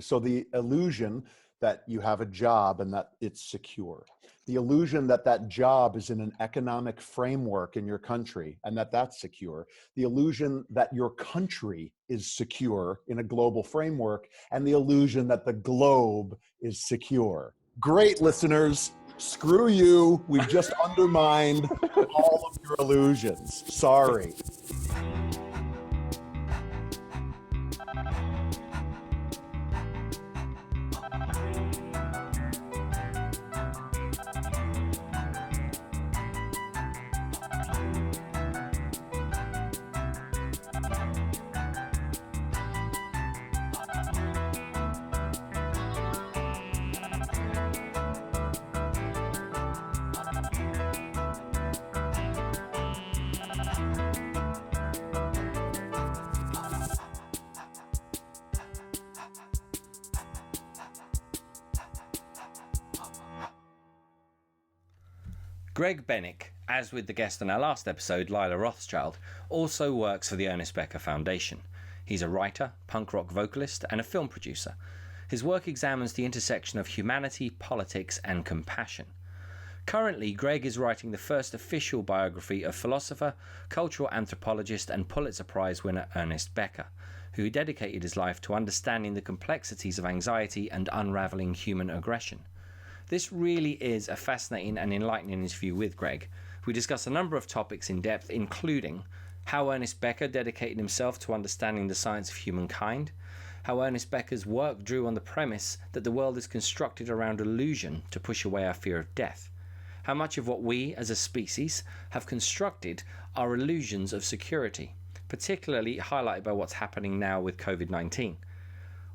So the illusion that you have a job and that it's secure, the illusion that that job is in an economic framework in your country and that that's secure, the illusion that your country is secure in a global framework, and the illusion that the globe is secure. Great, listeners. Screw you. We've just undermined all of your illusions. Sorry. Greg Bennick, as with the guest on our last episode, Lyla Rothschild, also works for the Ernest Becker Foundation. He's a writer, punk rock vocalist, and a film producer. His work examines the intersection of humanity, politics, and compassion. Currently, Gregg is writing the first official biography of philosopher, cultural anthropologist, and Pulitzer Prize winner Ernest Becker, who dedicated his life to understanding the complexities of anxiety and unraveling human aggression. This really is a fascinating and enlightening interview with Gregg. We discuss a number of topics in depth, including how Ernest Becker dedicated himself to understanding the science of humankind, how Ernest Becker's work drew on the premise that the world is constructed around illusion to push away our fear of death, how much of what we as a species have constructed are illusions of security, particularly highlighted by what's happening now with Covid-19.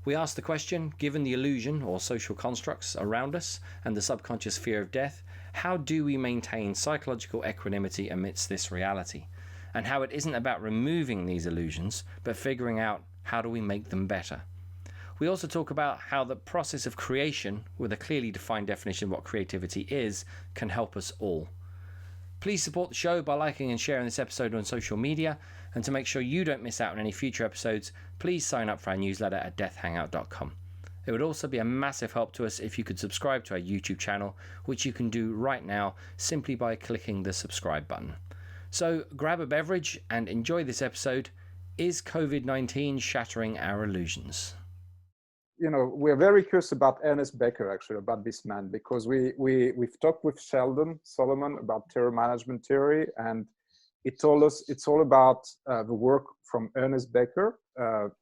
We ask the question, given the illusion or social constructs around us and the subconscious fear of death, how do we maintain psychological equanimity amidst this reality? And how it isn't about removing these illusions, but figuring out how do we make them better. We also talk about how the process of creation, with a clearly defined definition of what creativity is, can help us all. Please support the show by liking and sharing this episode on social media, and to make sure you don't miss out on any future episodes, please sign up for our newsletter at deathhangout.com. It would also be a massive help to us if you could subscribe to our YouTube channel, which you can do right now simply by clicking the subscribe button. So grab a beverage and enjoy this episode. Is COVID-19 shattering our illusions? You know, we're very curious about Ernest Becker, actually, about this man, because we've talked with Sheldon Solomon about terror management theory, and he told us it's all about the work from Ernest Becker.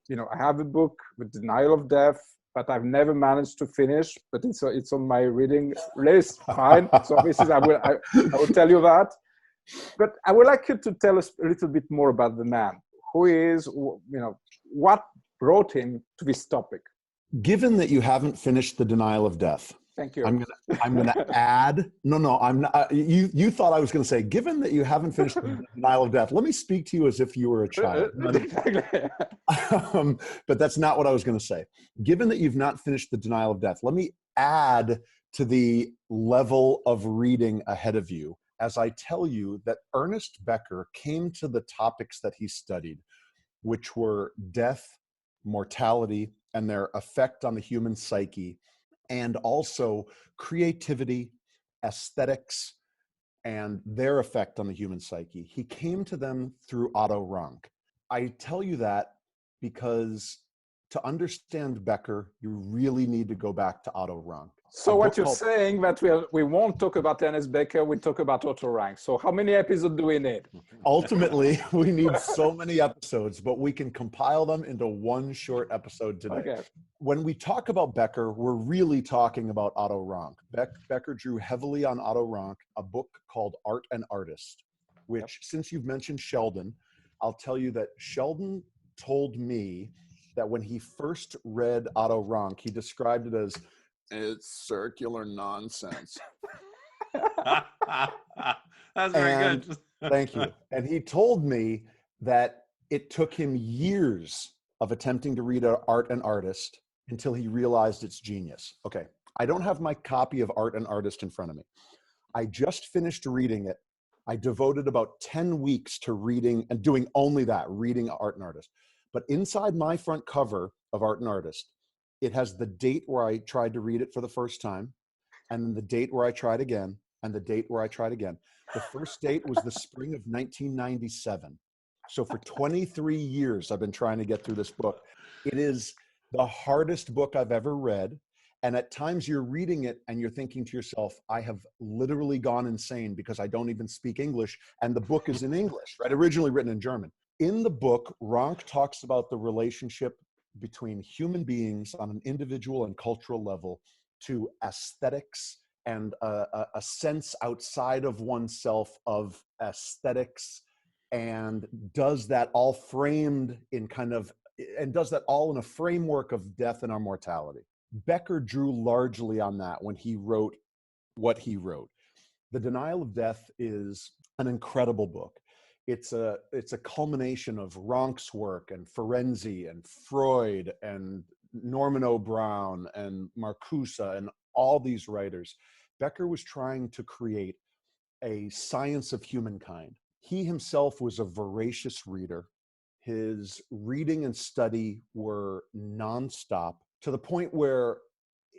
You know, I have a book, The Denial of Death, but I've never managed to finish, but it's on my reading list. Fine. So this is, I will tell you that. But I would like you to tell us a little bit more about the man. Who he is, you know, what brought him to this topic? Given that you haven't finished The Denial of Death, thank you. I'm gonna add. No, I'm not. You thought I was going to say, given that you haven't finished The Denial of Death, let me speak to you as if you were a child. But that's not what I was going to say. Given that you've not finished The Denial of Death, let me add to the level of reading ahead of you as I tell you that Ernest Becker came to the topics that he studied, which were death, mortality, and their effect on the human psyche, and also creativity, aesthetics, and their effect on the human psyche. He came to them through Otto Rank. I tell you that because to understand Becker, you really need to go back to Otto Rank. So what you're saying that we won't talk about Ernest Becker, we talk about Otto Rank. So how many episodes do we need? Ultimately, we need so many episodes, but we can compile them into one short episode today. Okay. When we talk about Becker, we're really talking about Otto Rank. Becker drew heavily on Otto Rank, a book called Art and Artist, which, since you've mentioned Sheldon, I'll tell you that Sheldon told me that when he first read Otto Rank, he described it as, it's circular nonsense. That's very good. Thank you. And he told me that it took him years of attempting to read Art and Artist until he realized its genius. Okay, I don't have my copy of Art and Artist in front of me. I just finished reading it. I devoted about 10 weeks to reading and doing only that, reading Art and Artist. But inside my front cover of Art and Artist It has the date where I tried to read it for the first time, and then the date where I tried again, and the date where I tried again. The first date was the spring of 1997. So for 23 years, I've been trying to get through this book. It is the hardest book I've ever read. And at times you're reading it and you're thinking to yourself, I have literally gone insane because I don't even speak English. And the book is in English, right? Originally written in German. In the book, Rank talks about the relationship between human beings on an individual and cultural level to aesthetics and a sense outside of oneself of aesthetics, and does that all framed in does that all in a framework of death and our mortality. Becker drew largely on that when he wrote what he wrote. The Denial of Death is an incredible book. It's a culmination of Rank's work and Ferenczi and Freud and Norman O. Brown and Marcuse and all these writers. Becker was trying to create a science of humankind. He himself was a voracious reader. His reading and study were nonstop, to the point where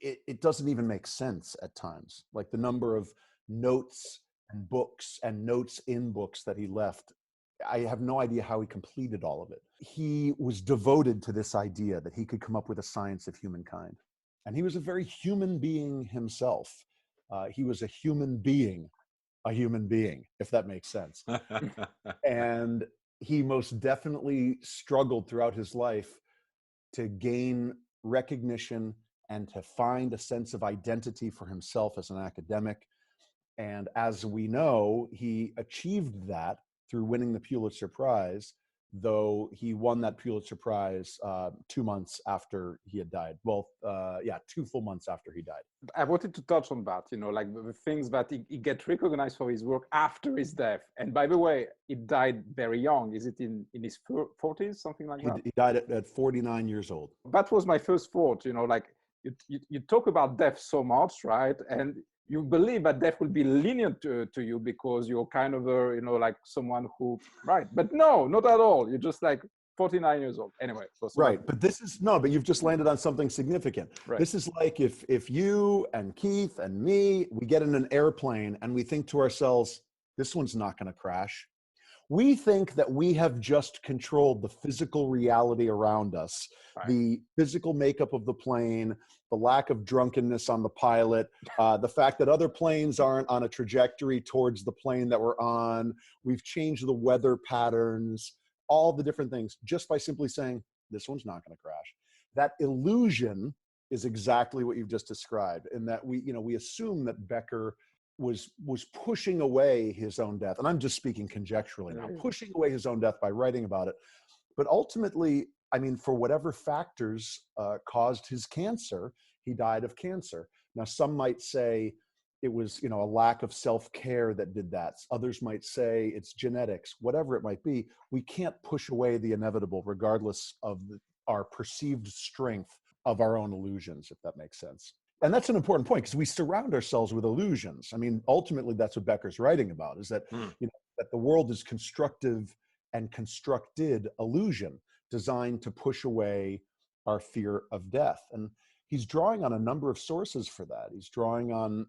it doesn't even make sense at times. Like the number of notes and books and notes in books that he left, I have no idea how he completed all of it. He was devoted to this idea that he could come up with a science of humankind. And he was a very human being himself. He was a human being, if that makes sense. And he most definitely struggled throughout his life to gain recognition and to find a sense of identity for himself as an academic. And as we know, he achieved that through winning the Pulitzer Prize, though he won that Pulitzer Prize 2 months after he had died. Well, 2 full months after he died. I wanted to touch on that, like the things that he gets recognized for his work after his death. And by the way, he died very young. Is it in his 40s, something like that? He died at 49 years old. That was my first thought, you talk about death so much, right? And you believe that death will be lenient to you because you're kind of like someone who, right? But no, not at all. You're just like 49 years old. Anyway. Right, but you've just landed on something significant. Right. This is like if you and Keith and me, we get in an airplane and we think to ourselves, this one's not going to crash. We think that we have just controlled the physical reality around us, right. The physical makeup of the plane, the lack of drunkenness on the pilot, the fact that other planes aren't on a trajectory towards the plane that we're on. We've changed the weather patterns, all the different things, just by simply saying, this one's not going to crash. That illusion is exactly what you've just described, in that we assume that Becker was pushing away his own death. And I'm just speaking conjecturally now, pushing away his own death by writing about it. But ultimately, for whatever factors caused his cancer, he died of cancer. Now, some might say it was, a lack of self-care that did that. Others might say it's genetics, whatever it might be. We can't push away the inevitable, regardless of our perceived strength of our own illusions, if that makes sense. And that's an important point, because we surround ourselves with illusions. Ultimately, that's what Becker's writing about, is that, that the world is constructive and constructed illusion designed to push away our fear of death. And he's drawing on a number of sources for that. He's drawing on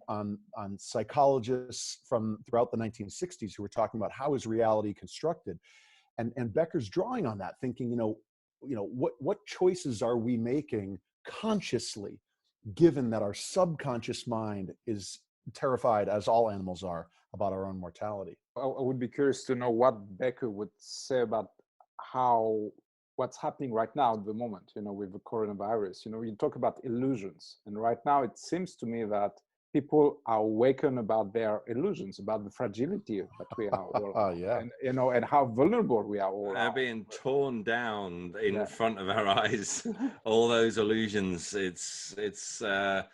psychologists from throughout the 1960s who were talking about how is reality constructed. And Becker's drawing on that, thinking, what choices are we making consciously, given that our subconscious mind is terrified, as all animals are, about our own mortality. I would be curious to know what Becker would say about what's happening right now at the moment, with the coronavirus. You talk about illusions, and right now it seems to me that people are awakened about their illusions, about the fragility that we are all, and how vulnerable we are all. They're being torn down in front of our eyes. All those illusions. It's as well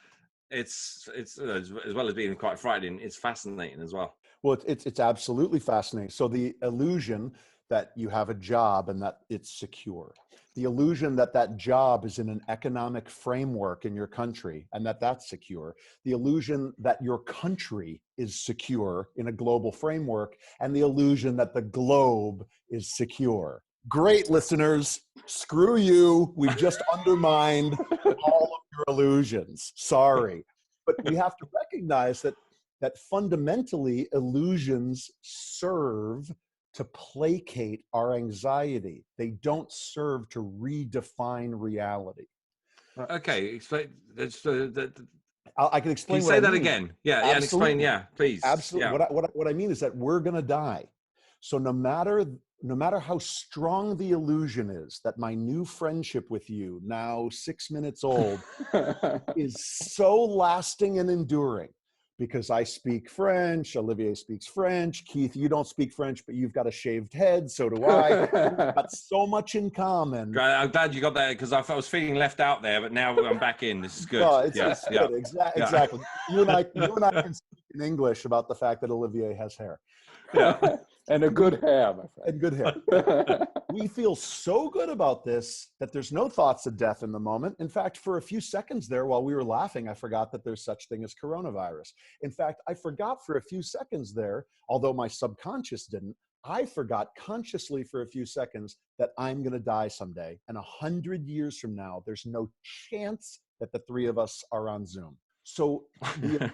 as being quite frightening, it's fascinating as well. Well, it's absolutely fascinating. So the illusion that you have a job and that it's secure. The illusion that that job is in an economic framework in your country and that that's secure. The illusion that your country is secure in a global framework, and the illusion that the globe is secure. Great, listeners. Screw you. We've just undermined all your illusions. Sorry. But we have to recognize that fundamentally illusions serve to placate our anxiety. They don't serve to redefine reality. Okay, explain. I can explain. Can you what say I that mean. again? Yeah, Absolutely. and explain. Yeah, please. Absolutely. Yeah. What I mean is that we're going to die. So no matter how strong the illusion is that my new friendship with you, now 6 minutes old, is so lasting and enduring, because I speak French, Olivier speaks French, Keith, you don't speak French, but you've got a shaved head, so do I. We've got so much in common. I'm glad you got that, because I was feeling left out there, but now I'm back in. This is good. No, it's good. Exactly. You and I can speak in English about the fact that Olivier has hair. Yeah. And a good hair, my friend. And good hair. We feel so good about this that there's no thoughts of death in the moment. In fact, for a few seconds there, while we were laughing, I forgot that there's such thing as coronavirus. In fact, I forgot for a few seconds there, although my subconscious didn't, I forgot consciously for a few seconds that I'm going to die someday. And 100 years from now, there's no chance that the three of us are on Zoom. So the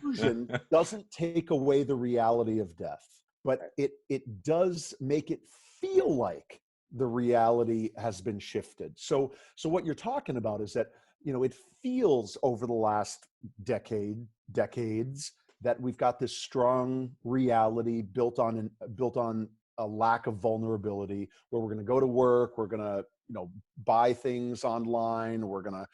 illusion doesn't take away the reality of death, but it does make it feel like the reality has been shifted. So what you're talking about is that, it feels over the last decades that we've got this strong reality built on a lack of vulnerability, where we're going to go to work, we're going to, buy things online, we're going to,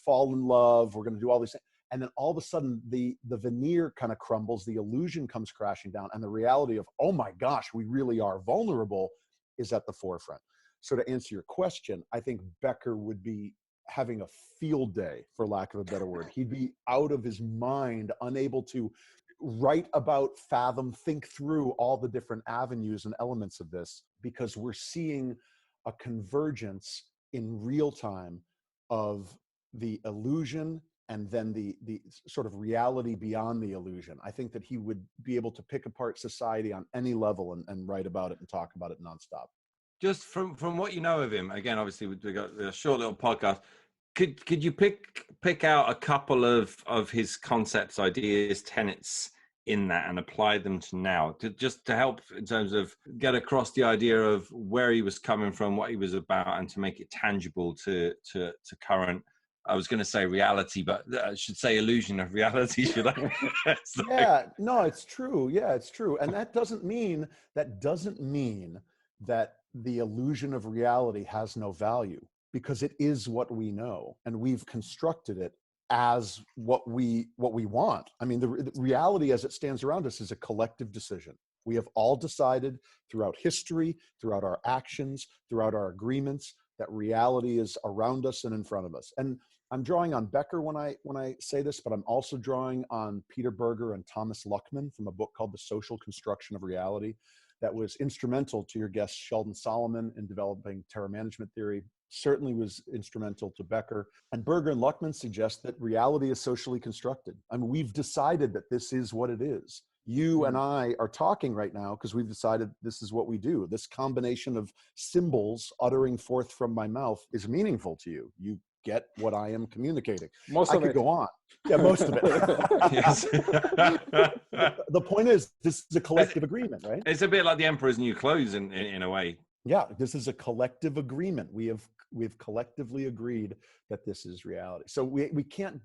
fall in love, we're going to do all these things. And then all of a sudden the veneer kind of crumbles, the illusion comes crashing down, and the reality of, oh my gosh, we really are vulnerable is at the forefront. So to answer your question, I think Becker would be having a field day, for lack of a better word. He'd be out of his mind, unable to write about, fathom, think through all the different avenues and elements of this, because we're seeing a convergence in real time of the illusion and then the sort of reality beyond the illusion. I think that he would be able to pick apart society on any level and write about it and talk about it nonstop. Just from what you know of him, again, obviously we got a short little podcast. Could you pick out a couple of his concepts, ideas, tenets in that, and apply them to now, just to help in terms of get across the idea of where he was coming from, what he was about, and to make it tangible to current, I was going to say reality, but I should say illusion of reality, should I? Yeah, no, it's true. Yeah, it's true. And that doesn't mean that the illusion of reality has no value, because it is what we know, and we've constructed it as what we want. I mean, the reality as it stands around us is a collective decision. We have all decided throughout history, throughout our actions, throughout our agreements, that reality is around us and in front of us. And I'm drawing on Becker when I say this, but I'm also drawing on Peter Berger and Thomas Luckman from a book called The Social Construction of Reality, that was instrumental to your guest Sheldon Solomon in developing terror management theory, certainly was instrumental to Becker. And Berger and Luckman suggest that reality is socially constructed. I mean, we've decided that this is what it is. You and I are talking right now because we've decided this is what we do. This combination of symbols uttering forth from my mouth is meaningful to you. You get what I am communicating. Most of it. I could go on. Yeah, most of it. Yes. The point is, this is a collective agreement, right? It's a bit like the Emperor's New Clothes in a way. Yeah, this is a collective agreement. We've collectively agreed that this is reality. So we can't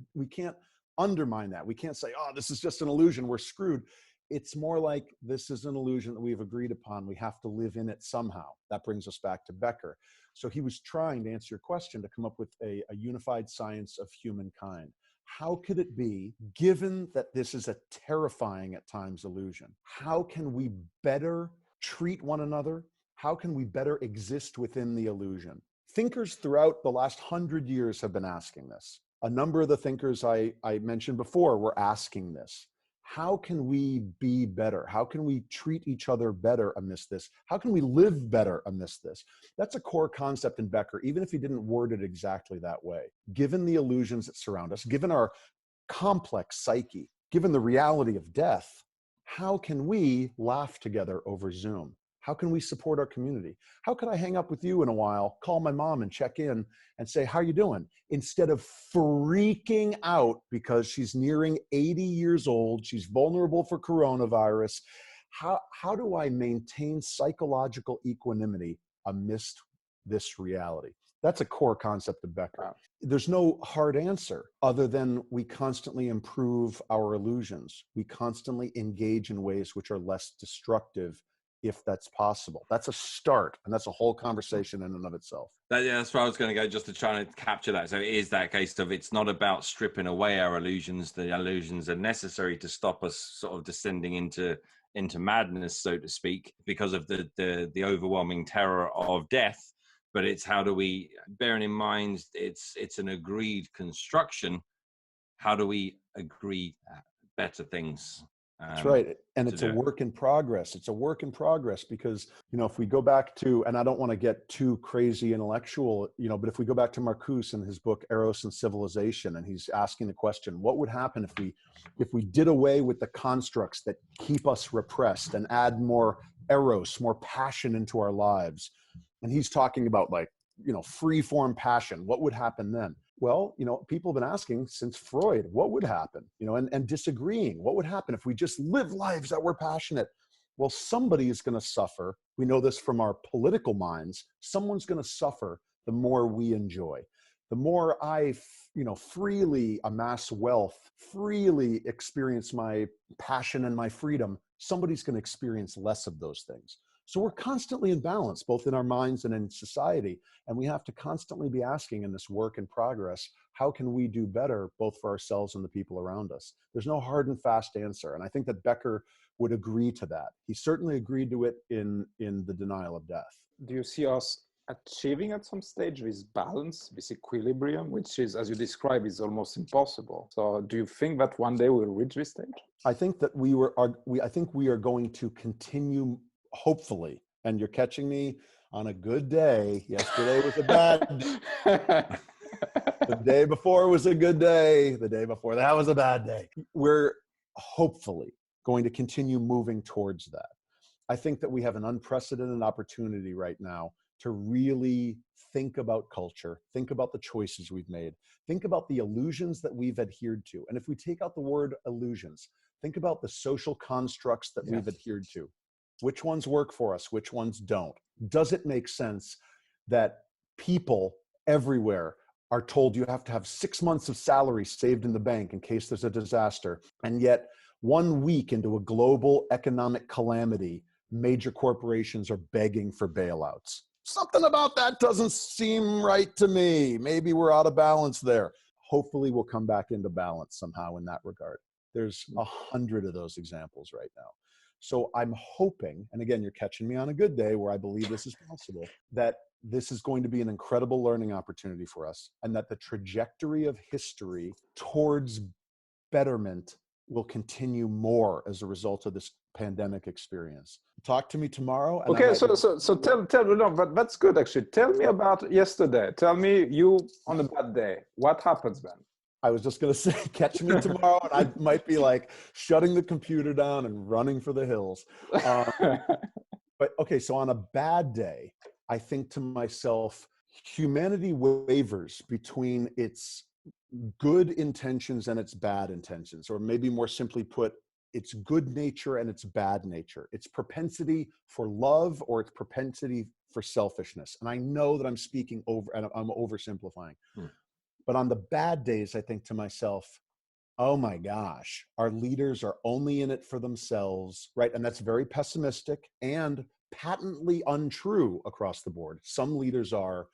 undermine that. We can't say, oh, this is just an illusion, we're screwed. It's more like, this is an illusion that we've agreed upon. We have to live in it somehow. That brings us back to Becker. So he was trying to answer your question, to come up with a unified science of humankind. How could it be, given that this is a terrifying at times illusion, how can we better treat one another? How can we better exist within the illusion? Thinkers throughout the last 100 years have been asking this. A number of the thinkers I mentioned before were asking this. How can we be better? How can we treat each other better amidst this? How can we live better amidst this? That's a core concept in Becker, even if he didn't word it exactly that way. Given the illusions that surround us, given our complex psyche, given the reality of death, how can we laugh together over Zoom? How can we support our community? How could I hang up with you in a while, call my mom and check in and say, how are you doing? Instead of freaking out because she's nearing 80 years old, she's vulnerable for coronavirus. How do I maintain psychological equanimity amidst this reality? That's a core concept of Becker. Wow. There's no hard answer other than we constantly improve our illusions. We constantly engage in ways which are less destructive, if that's possible. That's a start, and that's a whole conversation in and of itself. That's where I was going to go, just to try to capture that. So it is that case of, it's not about stripping away our illusions. The illusions are necessary to stop us sort of descending into madness, so to speak, because of the overwhelming terror of death. But it's how do we, bearing in mind it's an agreed construction, how do we agree better things? That's right. And it's a work in progress. It's a work in progress because, if we go back to, and I don't want to get too crazy intellectual, but if we go back to Marcuse and his book, Eros and Civilization, and he's asking the question, what would happen if we did away with the constructs that keep us repressed and add more eros, more passion into our lives? And he's talking about free form passion. What would happen then? Well, people have been asking since Freud, what would happen, and disagreeing. What would happen if we just live lives that were passionate? Well, somebody is going to suffer. We know this from our political minds. Someone's going to suffer the more we enjoy. The more I, freely amass wealth, freely experience my passion and my freedom, somebody's going to experience less of those things. So we're constantly in balance, both in our minds and in society. And we have to constantly be asking in this work in progress, how can we do better, both for ourselves and the people around us? There's no hard and fast answer. And I think that Becker would agree to that. He certainly agreed to it in The Denial of Death. Do you see us achieving at some stage this balance, this equilibrium, which is, as you describe, is almost impossible? So do you think that one day we'll reach this stage? I think that I think we are going to continue, hopefully, and you're catching me on a good day. Yesterday was a bad day. The day before was a good day. The day before that was a bad day. We're hopefully going to continue moving towards that. I think that we have an unprecedented opportunity right now to really think about culture, think about the choices we've made, think about the illusions that we've adhered to. And if we take out the word illusions, think about the social constructs that we've adhered to. Which ones work for us? Which ones don't? Does it make sense that people everywhere are told you have to have 6 months of salary saved in the bank in case there's a disaster, and yet 1 week into a global economic calamity, major corporations are begging for bailouts? Something about that doesn't seem right to me. Maybe we're out of balance there. Hopefully we'll come back into balance somehow in that regard. There's 100 of those examples right now. So I'm hoping, and again, you're catching me on a good day where I believe this is possible, that this is going to be an incredible learning opportunity for us, and that the trajectory of history towards betterment will continue more as a result of this pandemic experience. Talk to me tomorrow. And okay, so tell no, but that's good actually. Tell me about yesterday. Tell me, you on a bad day, what happens then? I was just going to say, catch me tomorrow, and I might be like shutting the computer down and running for the hills. But okay, so on a bad day, I think to myself, humanity wavers between its good intentions and its bad intentions, or maybe more simply put, its good nature and its bad nature, its propensity for love or its propensity for selfishness. And I know that I'm speaking over, and I'm oversimplifying. But on the bad days, I think to myself, oh my gosh, our leaders are only in it for themselves, right? And that's very pessimistic and patently untrue across the board. Some leaders are.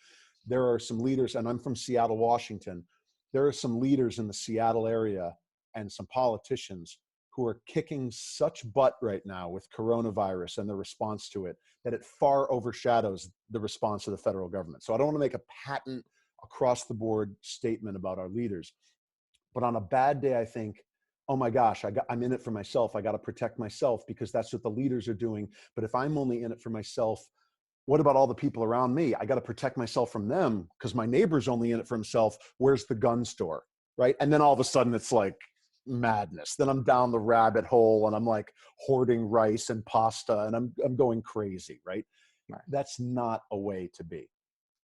There are some leaders, and I'm from Seattle, Washington. There are some leaders in the Seattle area and some politicians who are kicking such butt right now with coronavirus and the response to it, that it far overshadows the response of the federal government. So I don't want to make a patent across the board statement about our leaders. But on a bad day, I think, oh my gosh, I'm in it for myself. I got to protect myself because that's what the leaders are doing. But if I'm only in it for myself, what about all the people around me? I got to protect myself from them because my neighbor's only in it for himself. Where's the gun store, right? And then all of a sudden it's like, madness. Then I'm down the rabbit hole and I'm like hoarding rice and pasta and I'm going crazy, right? Right. That's not a way to be.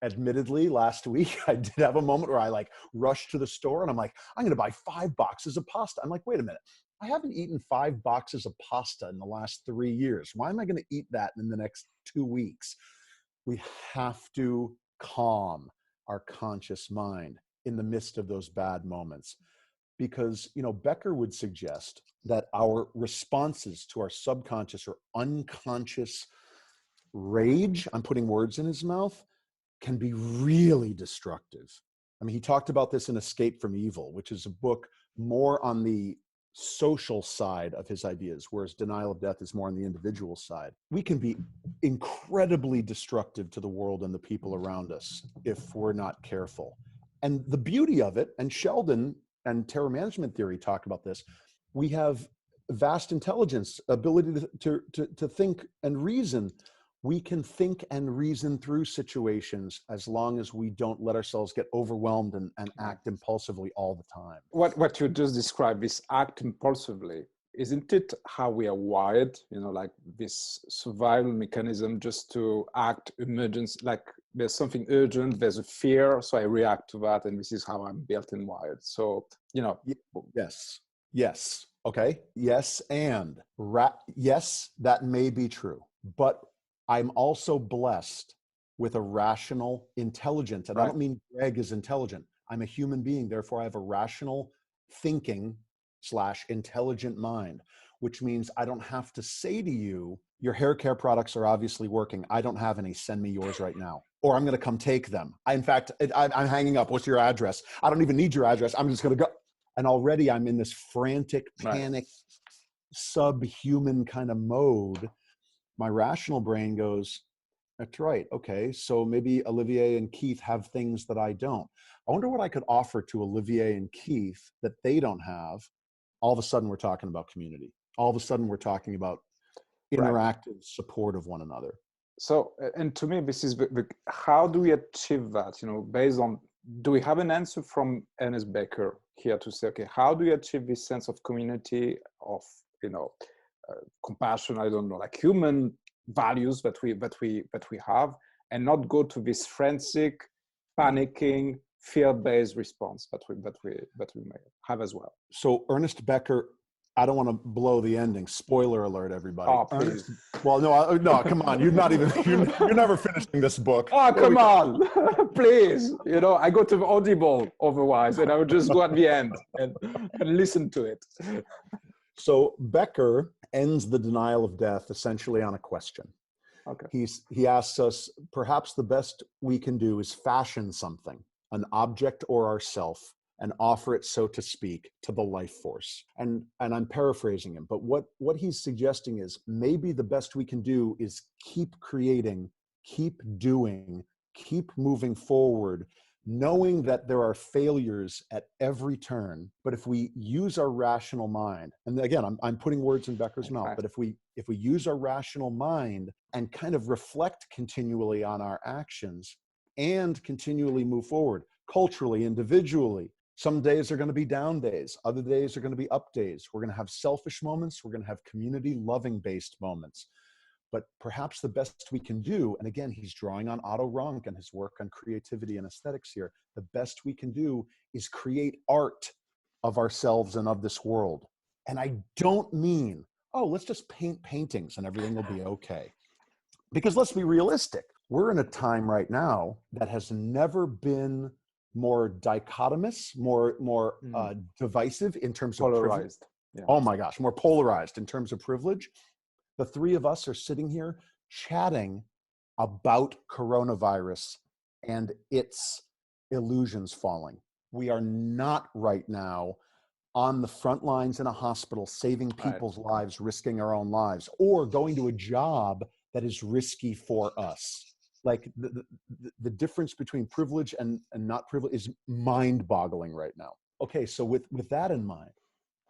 Admittedly, last week I did have a moment where I like rushed to the store and I'm like, I'm going to buy 5 boxes of pasta. I'm like, wait a minute. I haven't eaten 5 boxes of pasta in the last 3 years. Why am I going to eat that in the next 2 weeks? We have to calm our conscious mind in the midst of those bad moments. Because, you know, Becker would suggest that our responses to our subconscious or unconscious rage, I'm putting words in his mouth, can be really destructive. I mean, he talked about this in Escape from Evil, which is a book more on the social side of his ideas, whereas Denial of Death is more on the individual side. We can be incredibly destructive to the world and the people around us if we're not careful. And the beauty of it, and Sheldon and terror management theory talk about this, we have vast intelligence, ability to think and reason. We can think and reason through situations as long as we don't let ourselves get overwhelmed and act impulsively all the time. What you just described, this act impulsively, isn't it how we are wired? You know, like this survival mechanism just to act emergency, like there's something urgent, there's a fear, so I react to that, and this is how I'm built and wired. So, you know. Yes. Okay. Yes. And yes, that may be true, but I'm also blessed with a rational intelligence. And I don't mean Greg is intelligent. I'm a human being. Therefore, I have a rational thinking / intelligent mind, which means I don't have to say to you, your hair care products are obviously working. I don't have any. Send me yours right now. Or I'm going to come take them. In fact, I'm hanging up. What's your address? I don't even need your address. I'm just going to go. And already I'm in this frantic, panic, subhuman kind of mode. My rational brain goes, that's right. Okay. So maybe Olivier and Keith have things that I don't. I wonder what I could offer to Olivier and Keith that they don't have. All of a sudden we're talking about community. All of a sudden we're talking about interactive support of one another. So, and to me, this is how do we achieve that? You know, based on, do we have an answer from Ernest Becker here to say, okay, how do we achieve this sense of community, of, you know, compassion, I don't know, like human values that we have, and not go to this frantic, panicking, fear-based response that we may have as well. So Ernest Becker, I don't want to blow the ending. Spoiler alert, everybody. Oh, please. Well, no, come on. You're never finishing this book. Oh, come on, please. You know, I go to Audible otherwise, and I would just go at the end and listen to it. So Becker ends the denial of death essentially on a question. Okay. He asks us, perhaps the best we can do is fashion something, an object or ourself, and offer it, so to speak, to the life force. And I'm paraphrasing him, but what he's suggesting is maybe the best we can do is keep creating, keep doing, keep moving forward, knowing that there are failures at every turn. But if we use our rational mind, and again, I'm putting words in Becker's mouth, but if we use our rational mind and kind of reflect continually on our actions and continually move forward, culturally, individually, some days are going to be down days. Other days are going to be up days. We're going to have selfish moments. We're going to have community loving based moments. But perhaps the best we can do, and again, he's drawing on Otto Rank and his work on creativity and aesthetics here, the best we can do is create art of ourselves and of this world. And I don't mean, oh, let's just paint paintings and everything will be okay. Because let's be realistic. We're in a time right now that has never been more dichotomous, more divisive in terms of polarized. Yeah. Oh my gosh, more polarized in terms of privilege. The three of us are sitting here chatting about coronavirus and its illusions falling. We are not right now on the front lines in a hospital, saving people's lives, risking our own lives, or going to a job that is risky for us. Like the difference between privilege and not privilege is mind-boggling right now. Okay, so with that in mind,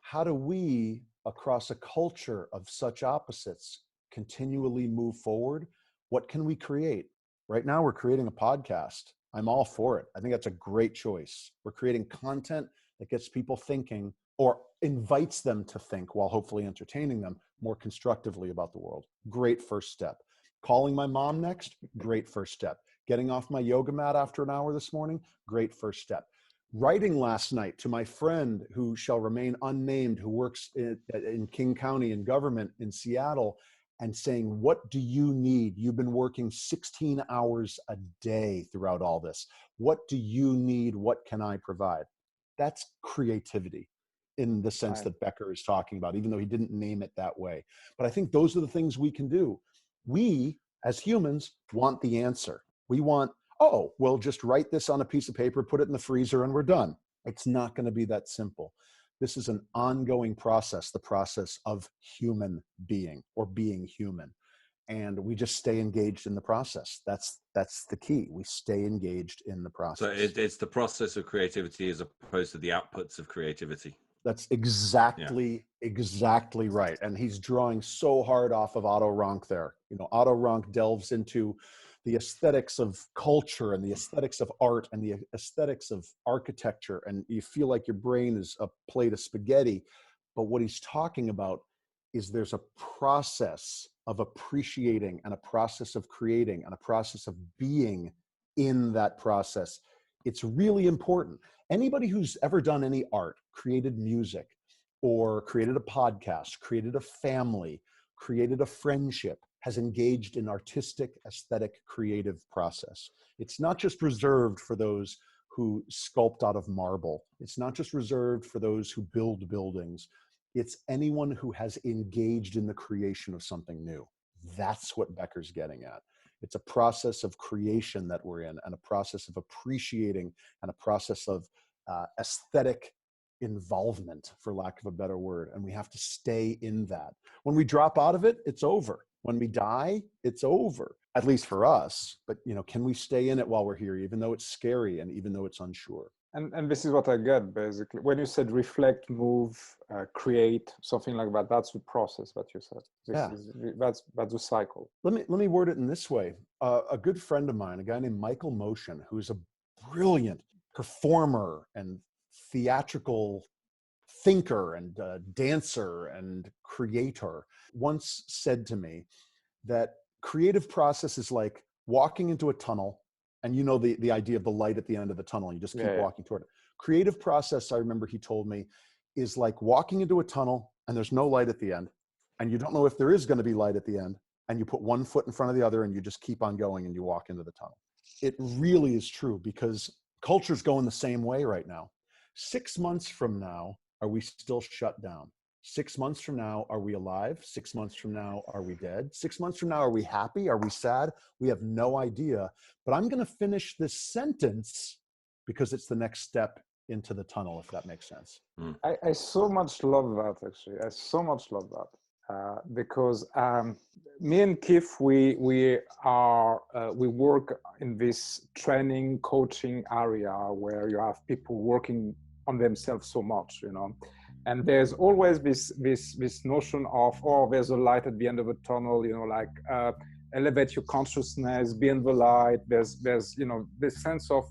how do we, across a culture of such opposites, continually move forward? What can we create? Right now, we're creating a podcast. I'm all for it. I think that's a great choice. We're creating content that gets people thinking, or invites them to think, while hopefully entertaining them, more constructively about the world. Great first step. Calling my mom next, great first step. Getting off my yoga mat after an hour this morning, great first step. Writing last night to my friend who shall remain unnamed, who works in King County in government in Seattle, and saying, what do you need? You've been working 16 hours a day throughout all this. What do you need? What can I provide? That's creativity in the sense that Becker is talking about, even though he didn't name it that way. But I think those are the things we can do. We, as humans, want the answer. We want, oh, well, just write this on a piece of paper, put it in the freezer, and we're done. It's not going to be that simple. This is an ongoing process, the process of human being or being human. And we just stay engaged in the process. That's the key. We stay engaged in the process. So it's the process of creativity as opposed to the outputs of creativity. That's exactly right. And he's drawing so hard off of Otto Rank there. You know, Otto Rank delves into the aesthetics of culture and the aesthetics of art and the aesthetics of architecture. And you feel like your brain is a plate of spaghetti. But what he's talking about is there's a process of appreciating and a process of creating and a process of being in that process. It's really important. Anybody who's ever done any art, created music, or created a podcast, created a family, created a friendship, has engaged in artistic, aesthetic, creative process. It's not just reserved for those who sculpt out of marble. It's not just reserved for those who build buildings. It's anyone who has engaged in the creation of something new. That's what Becker's getting at. It's a process of creation that we're in, and a process of appreciating, and a process of aesthetic involvement, for lack of a better word. And we have to stay in that. When we drop out of it, it's over. When we die, it's over, at least for us. But, you know, can we stay in it while we're here, even though it's scary and even though it's unsure? And this is what I get, basically. When you said reflect, move, create, something like that, that's the process that you said. That's the cycle. Let me word it in this way. A good friend of mine, a guy named Michael Motion, who's a brilliant performer and theatrical thinker and dancer and creator, once said to me that creative process is like walking into a tunnel, and you know the idea of the light at the end of the tunnel. You just keep walking toward it. Creative process, I remember he told me, is like walking into a tunnel and there's no light at the end, and you don't know if there is going to be light at the end, and you put one foot in front of the other and you just keep on going and you walk into the tunnel. It really is true, because culture's going the same way right now. 6 months from now, are we still shut down? 6 months from now, are we alive? 6 months from now, are we dead? 6 months from now, are we happy? Are we sad? We have no idea. But I'm going to finish this sentence because it's the next step into the tunnel, if that makes sense. I so much love that, actually. I so much love that. Because me and Keith, we work in this training, coaching area where you have people working on themselves so much, you know. And there's always this notion of, oh, there's a light at the end of a tunnel, you know, like elevate your consciousness, be in the light. There's you know, this sense of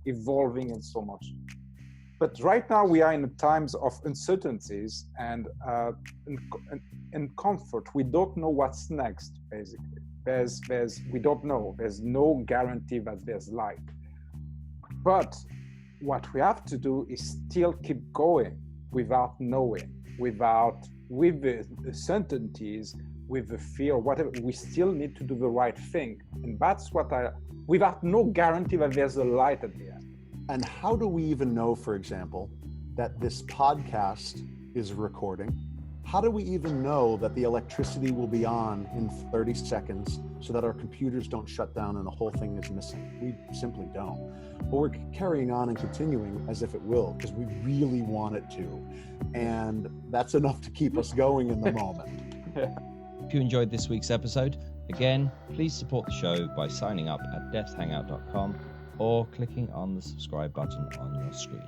evolving and so much. But right now we are in times of uncertainties and comfort. We don't know what's next, basically. We don't know. There's no guarantee that there's light. But what we have to do is still keep going without knowing, with the uncertainties, with the fear, whatever. We still need to do the right thing. And that's without no guarantee that there's a light at the end. And how do we even know, for example, that this podcast is recording? How do we even know that the electricity will be on in 30 seconds so that our computers don't shut down and the whole thing is missing? We simply don't. But we're carrying on and continuing as if it will, because we really want it to. And that's enough to keep us going in the moment. If you enjoyed this week's episode, again, please support the show by signing up at deathhangout.com or clicking on the subscribe button on your screen.